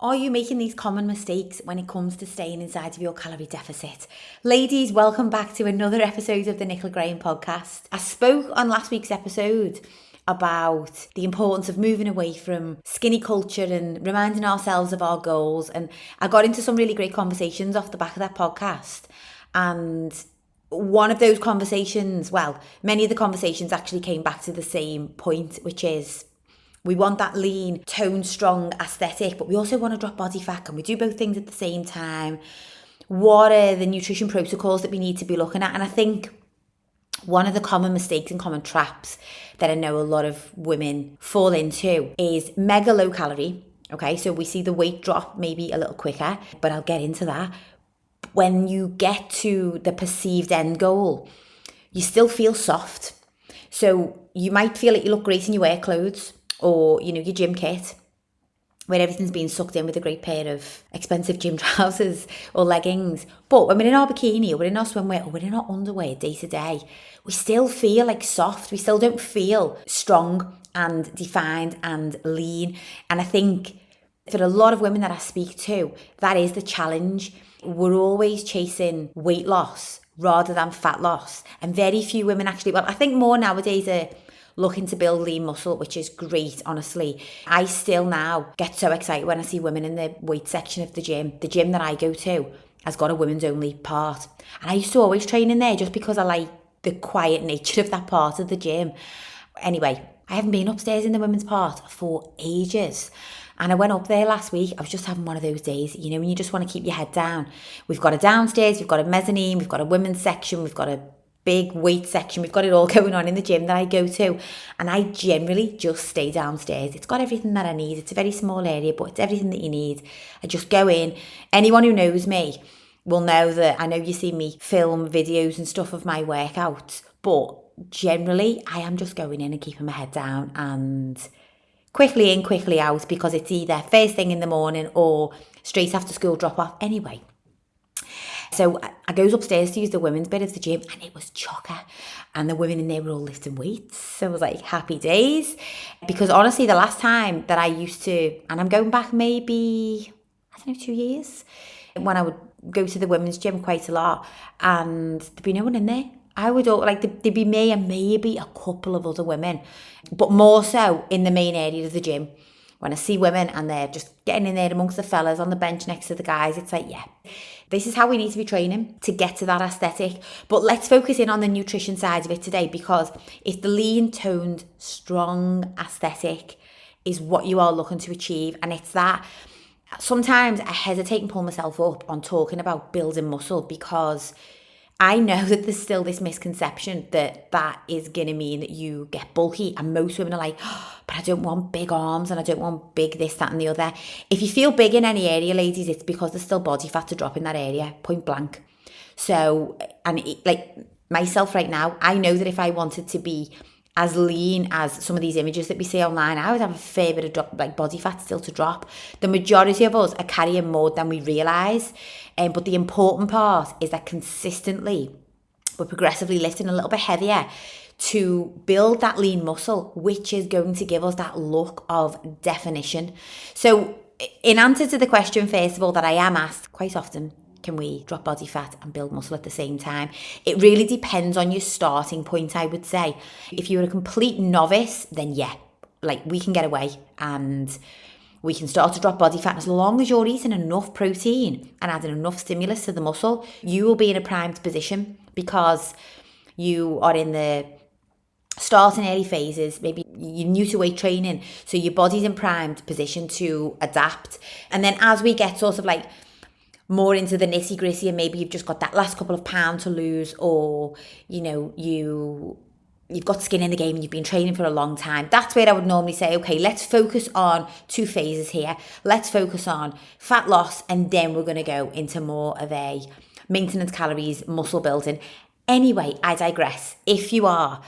Are you making these common mistakes when it comes to staying inside of your calorie deficit? Ladies, welcome back to another episode of the Nicola Graham Podcast. I spoke on last week's episode about the importance of moving away from skinny culture and reminding ourselves of our goals. And I got into some really great conversations off the back of that podcast. And one of those conversations, many of the conversations actually came back to the same point, which is we want that lean, toned, strong aesthetic, but we also want to drop body fat. Can we do both things at the same time? What are the nutrition protocols that we need to be looking at? And I think one of the common mistakes and common traps that I know a lot of women fall into is mega low calorie. Okay, so we see the weight drop maybe a little quicker, but I'll get into that. When you get to the perceived end goal, you still feel soft. So you might feel like you look great in your wear clothes, or, your gym kit, where everything's being sucked in with a great pair of expensive gym trousers or leggings. But when we're in our bikini or we're in our swimwear or we're in our underwear day to day, we still feel like soft. We still don't feel strong and defined and lean. And I think for a lot of women that I speak to, that is the challenge. We're always chasing weight loss rather than fat loss. And very few women actually, I think more nowadays are looking to build lean muscle, which is great, honestly. I still now get so excited when I see women in the weight section of the gym. The gym that I go to has got a women's only part. And I used to always train in there just because I like the quiet nature of that part of the gym. Anyway, I haven't been upstairs in the women's part for ages. And I went up there last week. I was just having one of those days, when you just want to keep your head down. We've got a downstairs, we've got a mezzanine, we've got a women's section, we've got a big weight section. We've got it all going on in the gym that I go to. And I generally just stay downstairs. It's got everything that I need. It's a very small area, but it's everything that you need. I just go in. Anyone who knows me will know that I know you see me film videos and stuff of my workouts, but generally I am just going in and keeping my head down and quickly in, quickly out, because it's either first thing in the morning or straight after school drop off anyway. So I goes upstairs to use the women's bit of the gym, and it was chocker. And the women in there were all lifting weights. So it was like happy days. Because honestly, the last time that I used to, and I'm going back maybe, 2 years, when I would go to the women's gym quite a lot, and there'd be no one in there. I would, there'd be me and maybe a couple of other women, but more so in the main area of the gym. When I see women and they're just getting in there amongst the fellas on the bench next to the guys, it's like, yeah, this is how we need to be training to get to that aesthetic. But let's focus in on the nutrition side of it today, because if the lean, toned, strong aesthetic is what you are looking to achieve, and it's that, sometimes I hesitate and pull myself up on talking about building muscle, because I know that there's still this misconception that is going to mean that you get bulky. And most women are like, but I don't want big arms and I don't want big this, that and the other. If you feel big in any area, ladies, it's because there's still body fat to drop in that area, point blank. So, like myself right now, I know that if I wanted to be as lean as some of these images that we see online, I would have a fair bit of body fat still to drop. The majority of us are carrying more than we realise. But the important part is that consistently we're progressively lifting a little bit heavier to build that lean muscle, which is going to give us that look of definition. So in answer to the question, first of all, that I am asked quite often, can we drop body fat and build muscle at the same time? It really depends on your starting point, I would say. If you're a complete novice, then yeah, we can get away and we can start to drop body fat. As long as you're eating enough protein and adding enough stimulus to the muscle, you will be in a primed position, because you are in the starting early phases. Maybe you're new to weight training, so your body's in primed position to adapt. And then as we get sort of more into the nitty gritty, and maybe you've just got that last couple of pounds to lose, or you've got skin in the game and you've been training for a long time, that's where I would normally say, okay, let's focus on 2 phases here. Let's focus on fat loss, and then we're going to go into more of a maintenance calories, muscle building. Anyway, I digress. If you are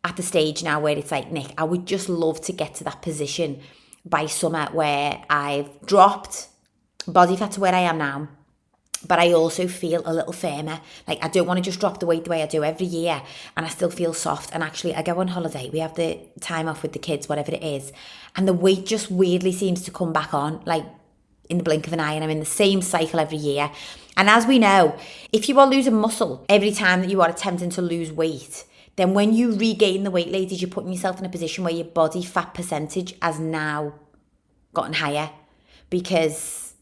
at the stage now where it's like, Nick, I would just love to get to that position by summer where I've dropped body fat to where I am now, but I also feel a little firmer. I don't want to just drop the weight the way I do every year, and I still feel soft. And actually, I go on holiday, we have the time off with the kids, whatever it is, and the weight just weirdly seems to come back on. in the blink of an eye, and I'm in the same cycle every year. And as we know, if you are losing muscle every time that you are attempting to lose weight, then when you regain the weight, ladies, you're putting yourself in a position where your body fat percentage has now gotten higher. Because,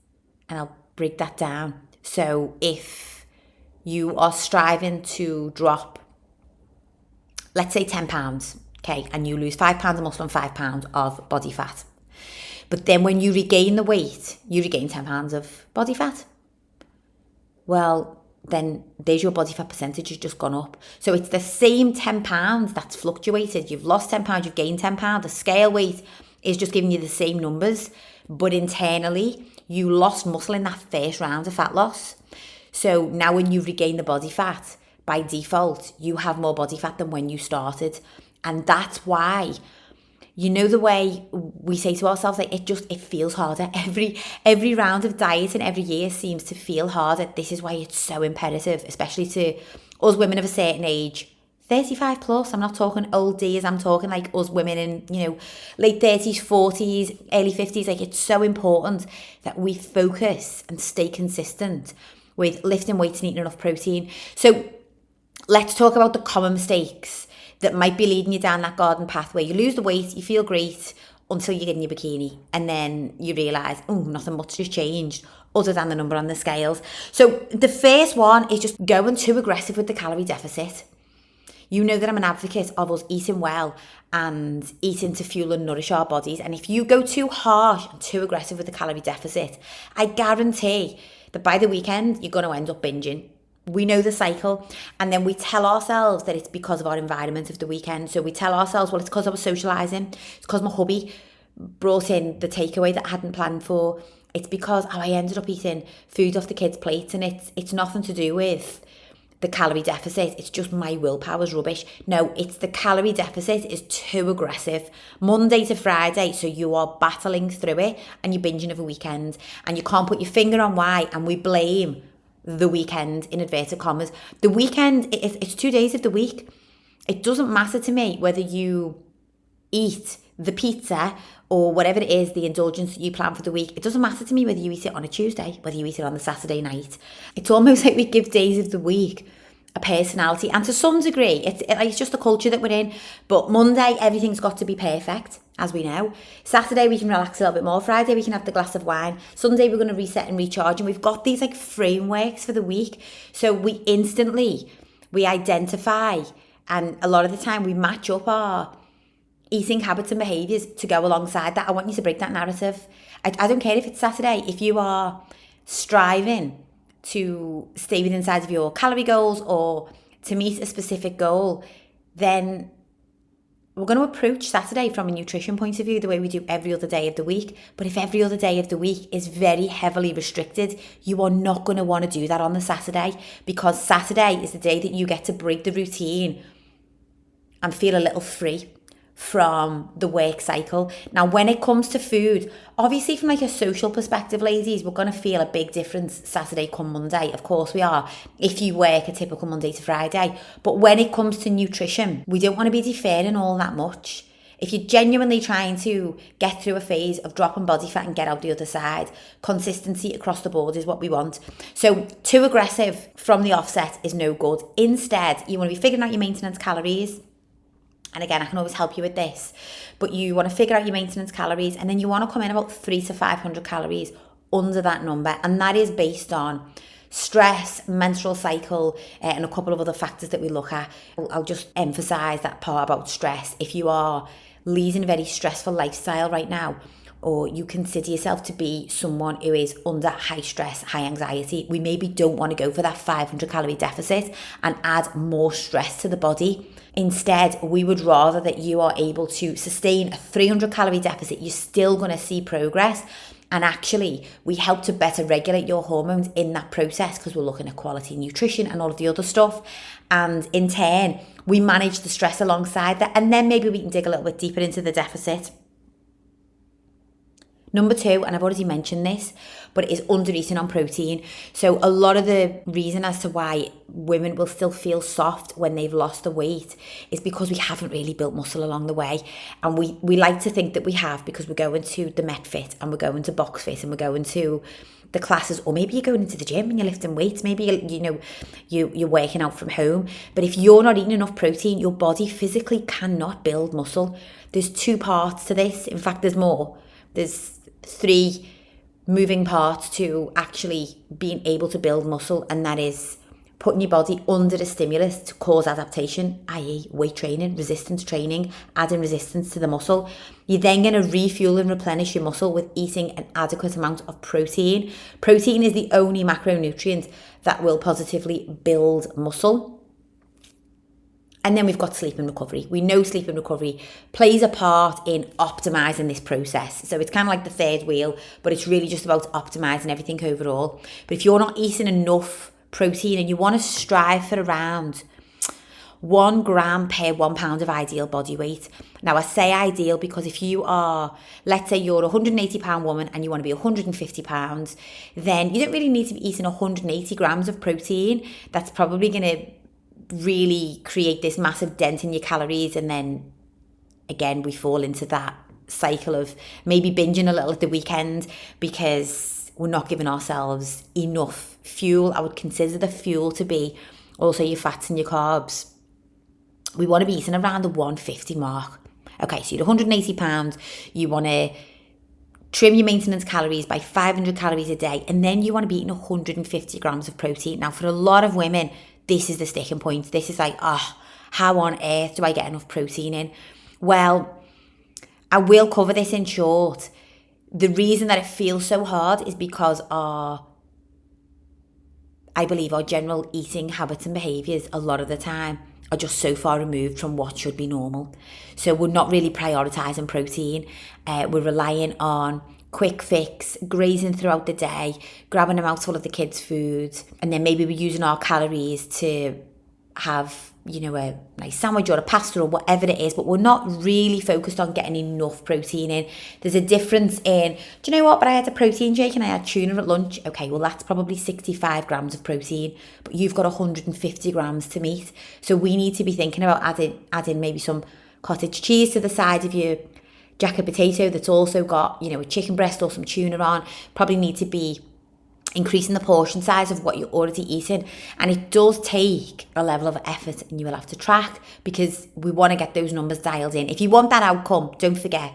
and I'll break that down. So if you are striving to drop, let's say 10 pounds, okay, and you lose 5 pounds of muscle and 5 pounds of body fat. But then when you regain the weight, you regain 10 pounds of body fat. Well, then there's your body fat percentage has just gone up. So it's the same 10 pounds that's fluctuated. You've lost 10 pounds, you've gained 10 pounds. The scale weight is just giving you the same numbers, but internally you lost muscle in that first round of fat loss. So now when you regain the body fat, by default, you have more body fat than when you started. And that's why, you know, the way we say to ourselves, like, it feels harder. Every round of diet and every year seems to feel harder. This is why it's so imperative, especially to us women of a certain age, 35 plus. I'm not talking old days. I'm talking like us women in, you know, late 30s, 40s, early 50s. Like, it's so important that we focus and stay consistent with lifting weights and eating enough protein. So let's talk about the common mistakes that might be leading you down that garden path where you lose the weight, you feel great until you get in your bikini, and then you realise, oh, nothing much has changed other than the number on the scales. So the first one is just going too aggressive with the calorie deficit. You know that I'm an advocate of us eating well and eating to fuel and nourish our bodies. And if you go too harsh and too aggressive with the calorie deficit, I guarantee that by the weekend, you're going to end up binging. We know the cycle, and then we tell ourselves that it's because of our environment of the weekend. So we tell ourselves, well, it's because I was socialising, it's because my hubby brought in the takeaway that I hadn't planned for, it's because I ended up eating food off the kids' plates, and it's nothing to do with the calorie deficit, it's just my willpower's rubbish. No, it's the calorie deficit is too aggressive. Monday to Friday, so you are battling through it, and you're binging over weekend, and you can't put your finger on why, and we blame the weekend in inverted commas. The weekend, it's 2 days of the week. It doesn't matter to me whether you eat the pizza or whatever it is, the indulgence that you plan for the week. It doesn't matter to me whether you eat it on a Tuesday, whether you eat it on the Saturday night. It's almost like we give days of the week a personality, and to some degree it's just the culture that we're in. But Monday, everything's got to be perfect, as we know. Saturday, we can relax a little bit more. Friday, we can have the glass of wine. Sunday, we're going to reset and recharge, and we've got these like frameworks for the week. So we identify, and a lot of the time we match up our eating habits and behaviours to go alongside that. I want you to break that narrative. I don't care if it's Saturday. If you are striving to stay within inside of your calorie goals or to meet a specific goal, then we're going to approach Saturday from a nutrition point of view the way we do every other day of the week. But if every other day of the week is very heavily restricted, you are not going to want to do that on the Saturday, because Saturday is the day that you get to break the routine and feel a little free from the work cycle. Now, when it comes to food, obviously from like a social perspective, ladies, we're going to feel a big difference Saturday come Monday. Of course we are, if you work a typical Monday to Friday. But when it comes to nutrition, we don't want to be deferring all that much. If you're genuinely trying to get through a phase of dropping body fat and get out the other side, consistency across the board is what we want. So too aggressive from the offset is no good. Instead, you want to be figuring out your maintenance calories. And again, I can always help you with this, but you want to figure out your maintenance calories, and then you want to come in about 300 to 500 calories under that number. And that is based on stress, menstrual cycle, and a couple of other factors that we look at. I'll just emphasize that part about stress. If you are leading a very stressful lifestyle right now, or you consider yourself to be someone who is under high stress, high anxiety, we maybe don't want to go for that 500 calorie deficit and add more stress to the body. Instead, we would rather that you are able to sustain a 300 calorie deficit. You're still going to see progress. And actually, we help to better regulate your hormones in that process, because we're looking at quality nutrition and all of the other stuff. And in turn, we manage the stress alongside that. And then maybe we can dig a little bit deeper into the deficit. Number 2, and I've already mentioned this, but it is under eating on protein. So a lot of the reason as to why women will still feel soft when they've lost the weight is because we haven't really built muscle along the way. And we like to think that we have, because we're going to the MetFit and we're going to Box Fit and we're going to the classes, or maybe you're going into the gym and you're lifting weights, maybe you're working out from home. But if you're not eating enough protein, your body physically cannot build muscle. There's 2 parts to this. In fact, there's more. There's 3 moving parts to actually being able to build muscle, and that is putting your body under a stimulus to cause adaptation, i.e. weight training, resistance training, adding resistance to the muscle. You're then going to refuel and replenish your muscle with eating an adequate amount of protein. Protein is the only macronutrient that will positively build muscle. And then we've got sleep and recovery. We know sleep and recovery plays a part in optimizing this process. So it's kind of like the third wheel, but it's really just about optimizing everything overall. But if you're not eating enough protein and you want to strive for around 1 gram per 1 pound of ideal body weight. Now I say ideal because if you are, let's say you're a 180 pound woman and you want to be 150 pounds, then you don't really need to be eating 180 grams of protein. That's probably going to really create this massive dent in your calories, and then again we fall into that cycle of maybe binging a little at the weekend because we're not giving ourselves enough fuel. I would consider the fuel to be also your fats and your carbs. We want to be eating around the 150 mark. Okay, so you're 180 pounds, you want to trim your maintenance calories by 500 calories a day, and then you want to be eating 150 grams of protein. Now for a lot of women, this is the sticking point. This is like, how on earth do I get enough protein in? Well, I will cover this in short. The reason that it feels so hard is because I believe our general eating habits and behaviours a lot of the time are just so far removed from what should be normal. So we're not really prioritising protein. We're relying on quick fix, grazing throughout the day, grabbing a mouthful of the kids' food, and then maybe we're using our calories to have, a nice sandwich or a pasta or whatever it is, but we're not really focused on getting enough protein in. There's a difference in, do you know what, but I had a protein shake and I had tuna at lunch. Okay, well that's probably 65 grams of protein, but you've got 150 grams to meet. So we need to be thinking about adding maybe some cottage cheese to the side of your jacket potato that's also got, a chicken breast or some tuna on. Probably need to be increasing the portion size of what you're already eating. And it does take a level of effort, and you will have to track, because we want to get those numbers dialed in. If you want that outcome, don't forget,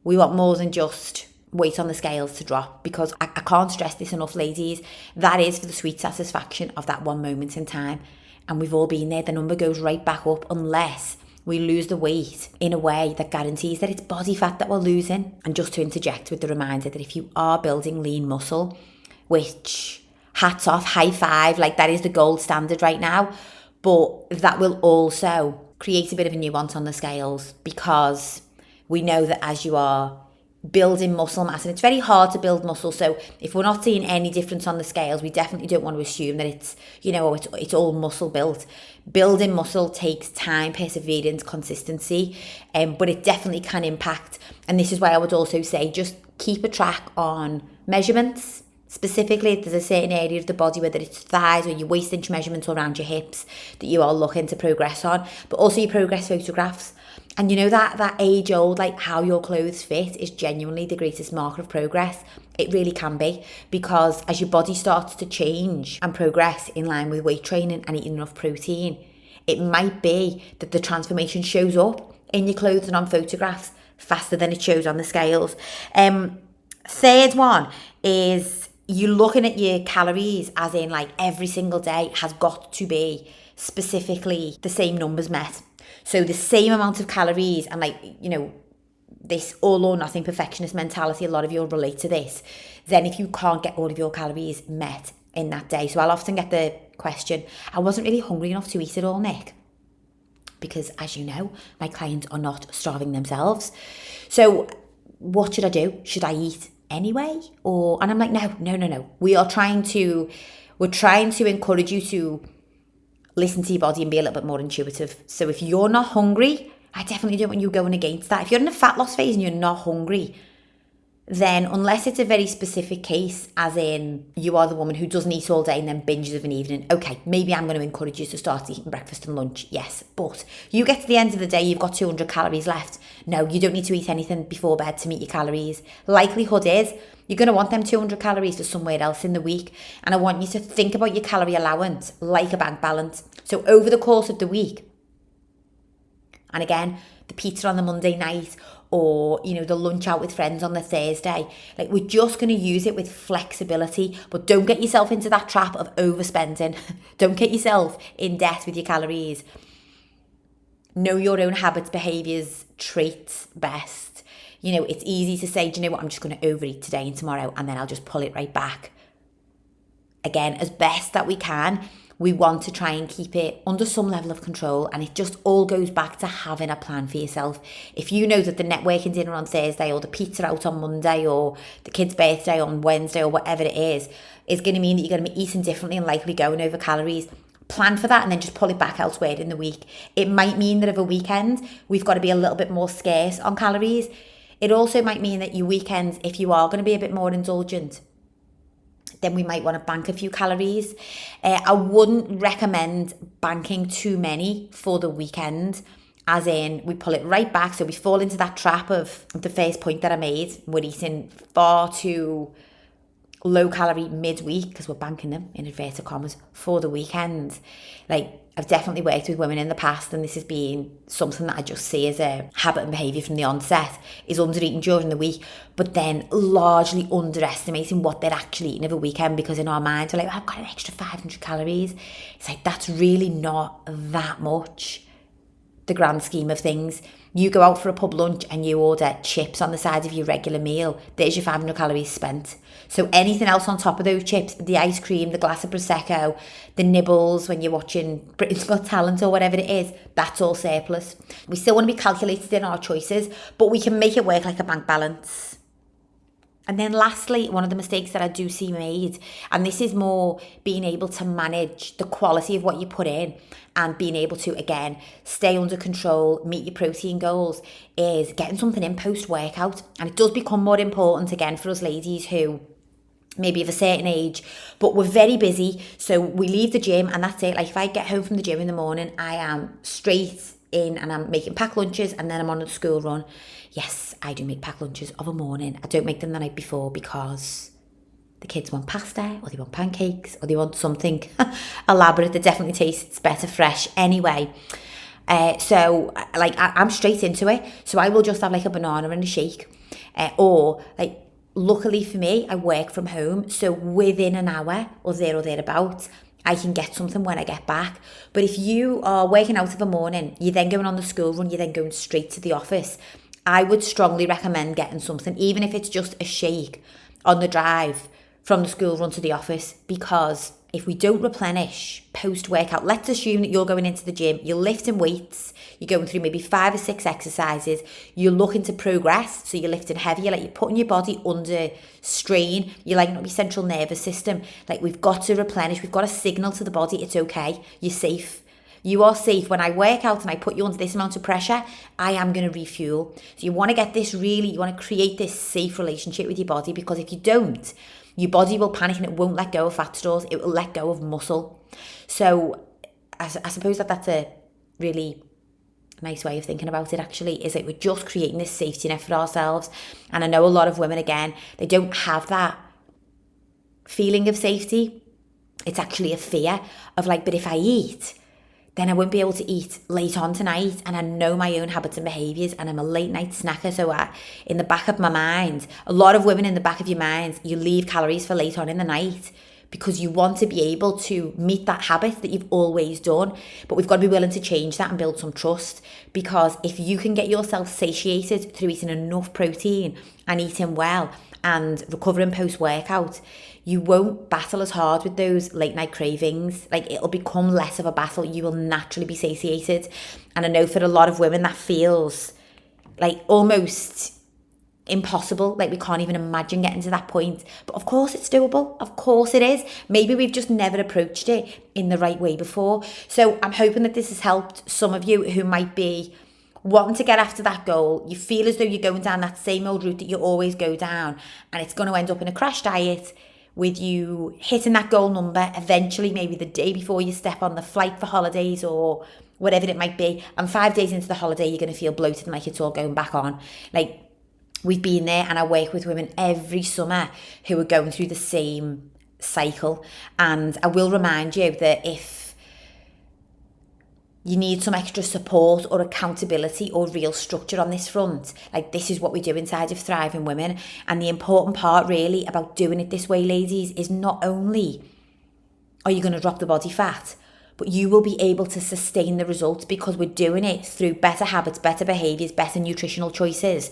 we want more than just weight on the scales to drop, because I can't stress this enough, ladies. That is for the sweet satisfaction of that one moment in time. And we've all been there. The number goes right back up unless we lose the weight in a way that guarantees that it's body fat that we're losing. And just to interject with the reminder that if you are building lean muscle, which hats off, high five, like that is the gold standard right now, but that will also create a bit of a nuance on the scales, because we know that as you are building muscle mass, and it's very hard to build muscle, so if we're not seeing any difference on the scales, we definitely don't want to assume that it's it's all muscle built. Building muscle takes time, perseverance, consistency, but it definitely can impact. And this is why I would also say just keep a track on measurements. Specifically, if there's a certain area of the body, whether it's thighs or your waist inch measurements or around your hips, that you are looking to progress on, but also your progress photographs. And that age old, like how your clothes fit is genuinely the greatest marker of progress. It really can be, because as your body starts to change and progress in line with weight training and eating enough protein, it might be that the transformation shows up in your clothes and on photographs faster than it shows on the scales. Third one is you looking at your calories as in like every single day has got to be specifically the same numbers met. So the same amount of calories, and this all or nothing perfectionist mentality, a lot of you will relate to this. Then if you can't get all of your calories met in that day. So I'll often get the question, I wasn't really hungry enough to eat it all, Nick. Because as you know, my clients are not starving themselves. So what should I do? Should I eat anyway? And I'm like, no. We're trying to encourage you to listen to your body and be a little bit more intuitive. So if you're not hungry, I definitely don't want you going against that. If you're in a fat loss phase and you're not hungry, then unless it's a very specific case, as in you are the woman who doesn't eat all day and then binges of an evening, okay, maybe I'm going to encourage you to start eating breakfast and lunch, yes. But you get to the end of the day, you've got 200 calories left. No, you don't need to eat anything before bed to meet your calories. Likelihood is you're going to want them 200 calories for somewhere else in the week. And I want you to think about your calorie allowance like a bank balance. So over the course of the week, and again, the pizza on the Monday night, or, the lunch out with friends on the Thursday. Like, we're just going to use it with flexibility, but don't get yourself into that trap of overspending. Don't get yourself in debt with your calories. Know your own habits, behaviours, traits best. It's easy to say, do you know what, I'm just going to overeat today and tomorrow, and then I'll just pull it right back. Again, as best that we can, we want to try and keep it under some level of control, and it just all goes back to having a plan for yourself. If you know that the networking dinner on Thursday, or the pizza out on Monday, or the kid's birthday on Wednesday, or whatever it is going to mean that you're going to be eating differently and likely going over calories, plan for that and then just pull it back elsewhere in the week. It might mean that over weekends, we've got to be a little bit more scarce on calories. It also might mean that your weekends, if you are going to be a bit more indulgent, then we might want to bank a few calories. I wouldn't recommend banking too many for the weekend, as in we pull it right back. So we fall into that trap of the first point that I made. We're eating far too low calorie midweek because we're banking them, in inverted commas, for the weekend. Like, I've definitely worked with women in the past, and this has been something that I just see as a habit and behaviour from the onset, is under eating during the week, but then largely underestimating what they're actually eating over the weekend, because in our minds we're like, I've got an extra 500 calories. It's like, that's really not that much, the grand scheme of things. You go out for a pub lunch and you order chips on the side of your regular meal, there's your 500 calories spent. So anything else on top of those chips, the ice cream, the glass of Prosecco, the nibbles when you're watching Britain's Got Talent or whatever it is, that's all surplus. We still want to be calculated in our choices, but we can make it work like a bank balance. And then lastly, one of the mistakes that I do see made, and this is more being able to manage the quality of what you put in and being able to, again, stay under control, meet your protein goals, is getting something in post-workout. And it does become more important, again, for us ladies who maybe of a certain age, but we're very busy. So we leave the gym and that's it. Like, if I get home from the gym in the morning, I am straight in and I'm making packed lunches, and then I'm on a school run. Yes, I do make packed lunches of a morning. I don't make them the night before because the kids want pasta, or they want pancakes, or they want something elaborate that definitely tastes better fresh anyway. So I'm straight into it. So I will just have like a banana and a shake, or like, luckily for me, I work from home, so within an hour or thereabouts, I can get something when I get back. But if you are working out of a morning, you're then going on the school run, you're then going straight to the office, I would strongly recommend getting something, even if it's just a shake on the drive from the school run to the office, because if we don't replenish post-workout, let's assume that you're going into the gym, you're lifting weights, you're going through maybe 5 or 6 exercises, you're looking to progress, so you're lifting heavier, like you're putting your body under strain, you're lighting up your central nervous system. Like, we've got to replenish, we've got to signal to the body, it's okay, you're safe. You are safe. When I work out and I put you under this amount of pressure, I am going to refuel. So you want to get this you want to create this safe relationship with your body, because if you don't, your body will panic and it won't let go of fat stores. It will let go of muscle. So I suppose that's a really nice way of thinking about it, actually, is that we're just creating this safety net for ourselves. And I know a lot of women, again, they don't have that feeling of safety. It's actually a fear of like, but if I eat, then I won't be able to eat late on tonight, and I know my own habits and behaviours, and I'm a late night snacker. So in the back of my mind, a lot of women, in the back of your minds, you leave calories for late on in the night because you want to be able to meet that habit that you've always done. But we've got to be willing to change that and build some trust, because if you can get yourself satiated through eating enough protein and eating well and recovering post-workout, you won't battle as hard with those late night cravings. Like, it'll become less of a battle. You will naturally be satiated. And I know for a lot of women that feels like almost impossible. Like, we can't even imagine getting to that point. But of course it's doable. Of course it is. Maybe we've just never approached it in the right way before. So I'm hoping that this has helped some of you who might be wanting to get after that goal, you feel as though you're going down that same old route that you always go down, and it's going to end up in a crash diet with you hitting that goal number eventually, maybe the day before you step on the flight for holidays or whatever it might be, and 5 days into the holiday you're going to feel bloated and like it's all going back on. Like, we've been there, and I work with women every summer who are going through the same cycle. And I will remind you that if you need some extra support or accountability or real structure on this front, like, this is what we do inside of Thriving Women. And the important part really about doing it this way, ladies, is not only are you going to drop the body fat, but you will be able to sustain the results because we're doing it through better habits, better behaviours, better nutritional choices.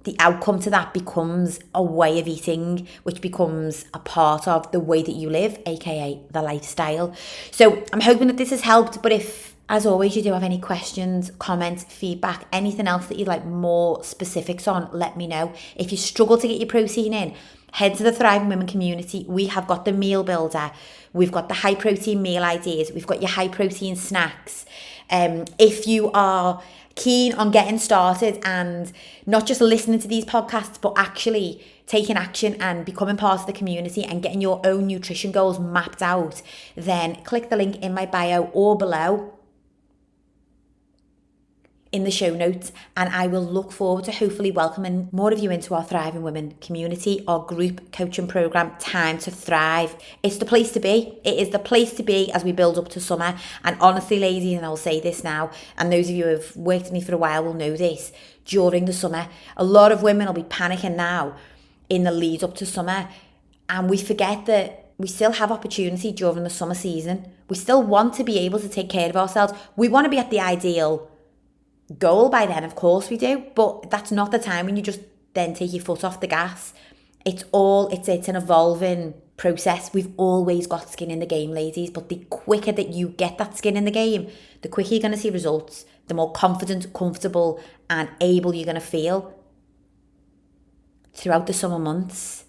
The outcome to that becomes a way of eating, which becomes a part of the way that you live, aka the lifestyle. So I'm hoping that this has helped. But if, as always, you do have any questions, comments, feedback, anything else that you'd like more specifics on, let me know. If you struggle to get your protein in, head to the Thriving Women community. We have got the meal builder. We've got the high protein meal ideas. We've got your high protein snacks. If you are keen on getting started and not just listening to these podcasts, but actually taking action and becoming part of the community and getting your own nutrition goals mapped out, then click the link in my bio or below in the show notes, and I will look forward to hopefully welcoming more of you into our Thriving Women community, our group coaching program, Time to Thrive. It's the place to be. It is the place to be as we build up to summer. And honestly, ladies, and I'll say this now, and those of you who have worked with me for a while will know this, during the summer, a lot of women will be panicking now in the lead up to summer, and we forget that we still have opportunity during the summer season. We still want to be able to take care of ourselves. We want to be at the ideal goal by then, of course we do, but that's not the time when you just then take your foot off the gas. It's an evolving process. We've always got skin in the game, ladies, but the quicker that you get that skin in the game, the quicker you're going to see results, the more confident, comfortable and able you're going to feel throughout the summer months.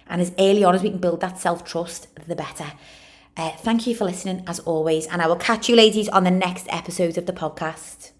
And as early on as we can build that self-trust, the better. Thank you for listening as always, and I will catch you ladies on the next episode of the podcast.